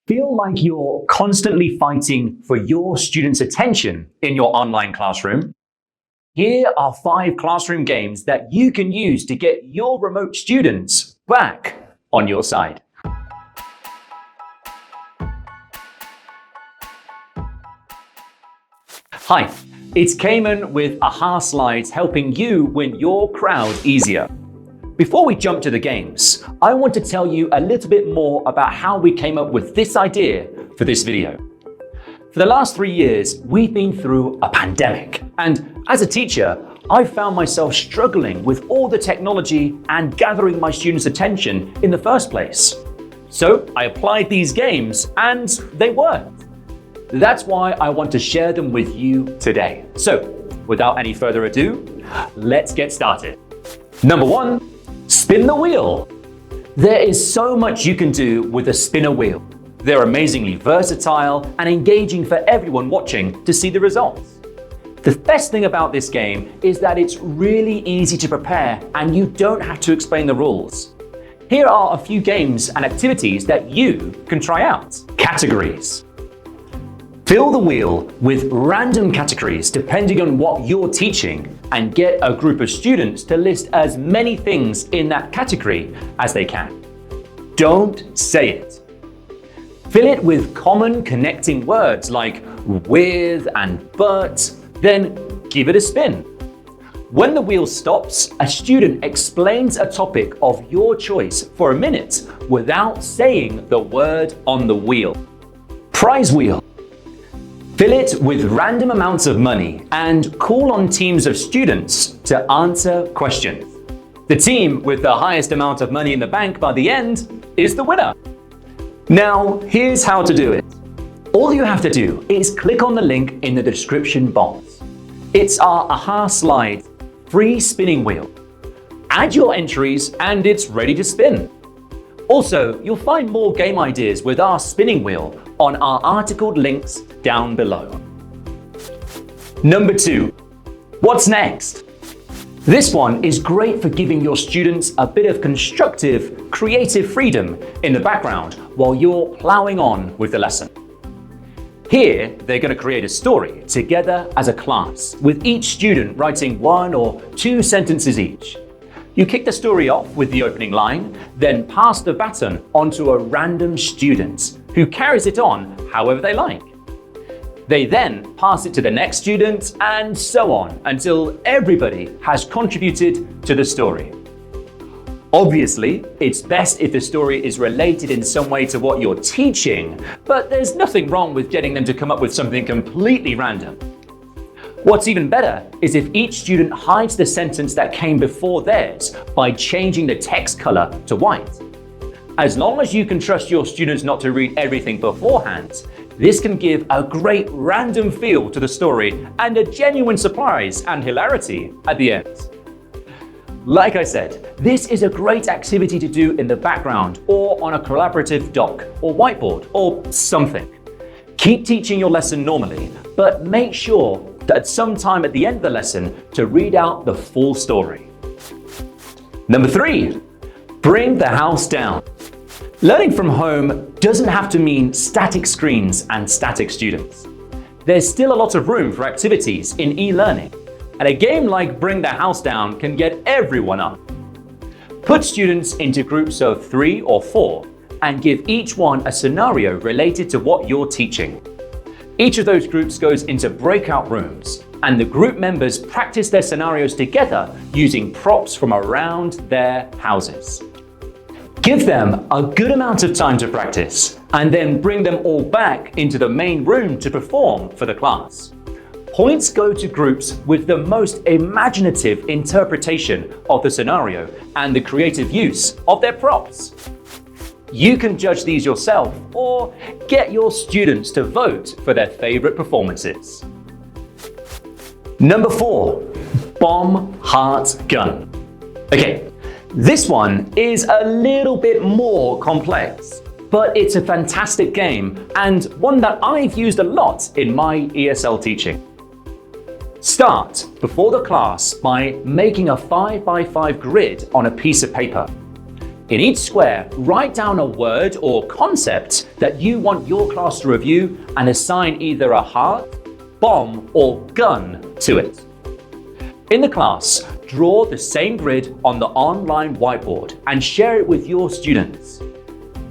Feel like you're constantly fighting for your students' attention in your online classroom? Here are 5 classroom games that you can use to get your remote students back on your side. Hi, it's Cayman with Ahaslides helping you win your crowd easier. Before we jump to the games, I want to tell you a little bit more about how we came up with this idea for this video. For the last 3 years, we've been through a pandemic, and as a teacher, I've found myself struggling with all the technology and gathering my students' attention in the first place. So I applied these games and they worked. That's why I want to share them with you today. So without any further ado, let's get started. Number 1. Spin the wheel. There is so much you can do with a spinner wheel. They're amazingly versatile and engaging for everyone watching to see the results. The best thing about this game is that it's really easy to prepare and you don't have to explain the rules. Here are a few games and activities that you can try out. Categories. Fill the wheel with random categories depending on what you're teaching and get a group of students to list as many things in that category as they can. Don't say it. Fill it with common connecting words like with and but, then give it a spin. When the wheel stops, a student explains a topic of your choice for a minute without saying the word on the wheel. Prize wheel. Fill it with random amounts of money and call on teams of students to answer questions. The team with the highest amount of money in the bank by the end is the winner. Now, here's how to do it. All you have to do is click on the link in the description box. It's our Ahaslides free spinning wheel. Add your entries and it's ready to spin. Also, you'll find more game ideas with our spinning wheel on our articled links down below. Number 2. What's next? This one is great for giving your students a bit of constructive, creative freedom in the background while you're plowing on with the lesson. Here, they're going to create a story together as a class, with each student writing 1 or 2 sentences each. You kick the story off with the opening line, then pass the baton onto a random student who carries it on however they like. They then pass it to the next student and so on until everybody has contributed to the story. Obviously, it's best if the story is related in some way to what you're teaching, but there's nothing wrong with getting them to come up with something completely random. What's even better is if each student hides the sentence that came before theirs by changing the text color to white. As long as you can trust your students not to read everything beforehand, this can give a great random feel to the story and a genuine surprise and hilarity at the end. Like I said, this is a great activity to do in the background or on a collaborative doc or whiteboard or something. Keep teaching your lesson normally, but make sure that sometime at the end of the lesson to read out the full story. Number 3, bring the house down. Learning from home doesn't have to mean static screens and static students. There's still a lot of room for activities in e-learning, and a game like Bring the House Down can get everyone up. Put students into groups of 3 or 4 and give each one a scenario related to what you're teaching. Each of those groups goes into breakout rooms, and the group members practice their scenarios together using props from around their houses. Give them a good amount of time to practice, and then bring them all back into the main room to perform for the class. Points go to groups with the most imaginative interpretation of the scenario and the creative use of their props. You can judge these yourself or get your students to vote for their favorite performances. Number 4, bomb, heart, gun. Okay, this one is a little bit more complex, but it's a fantastic game and one that I've used a lot in my ESL teaching. Start before the class by making a 5x5 grid on a piece of paper. In each square, write down a word or concept that you want your class to review and assign either a heart, bomb, or gun to it. In the class, draw the same grid on the online whiteboard and share it with your students.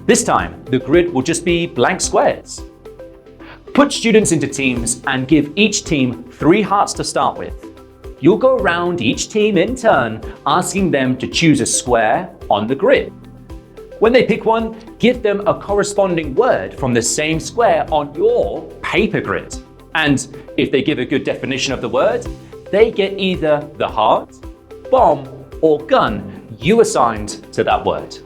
This time, the grid will just be blank squares. Put students into teams and give each team 3 hearts to start with. You'll go around each team in turn, asking them to choose a square on the grid. When they pick one, give them a corresponding word from the same square on your paper grid. And if they give a good definition of the word, they get either the heart, bomb, or gun you assigned to that word.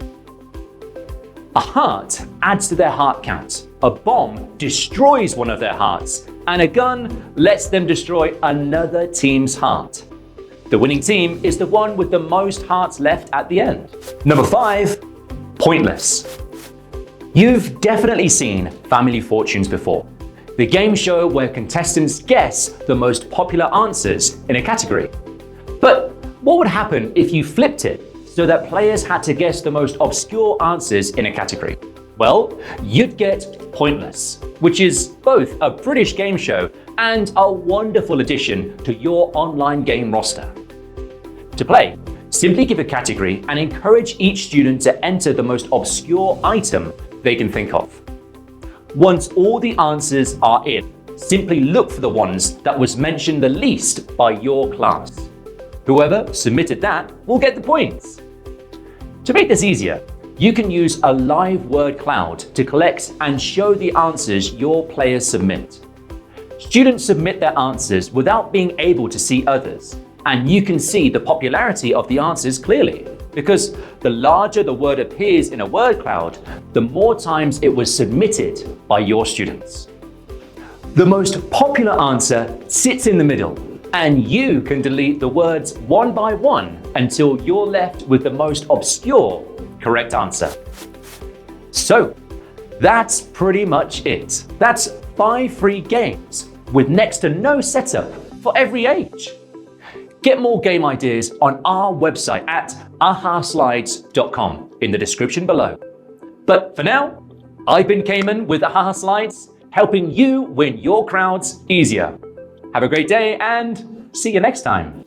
A heart adds to their heart count, a bomb destroys one of their hearts, and a gun lets them destroy another team's heart. The winning team is the one with the most hearts left at the end. Number 5, pointless. You've definitely seen Family Fortunes before, the game show where contestants guess the most popular answers in a category. But what would happen if you flipped it so that players had to guess the most obscure answers in a category? Well, you'd get Pointless, which is both a British game show and a wonderful addition to your online game roster. To play, simply give a category and encourage each student to enter the most obscure item they can think of. Once all the answers are in, simply look for the ones that was mentioned the least by your class. Whoever submitted that will get the points. To make this easier, you can use a live word cloud to collect and show the answers your players submit. Students submit their answers without being able to see others, and you can see the popularity of the answers clearly, because the larger the word appears in a word cloud, the more times it was submitted by your students. The most popular answer sits in the middle, and you can delete the words one by one until you're left with the most obscure correct answer. So, that's pretty much it. That's 5 free games with next to no setup for every age. Get more game ideas on our website at ahaslides.com in the description below. But for now, I've been Cayman with Ahaslides, helping you win your crowds easier. Have a great day and see you next time.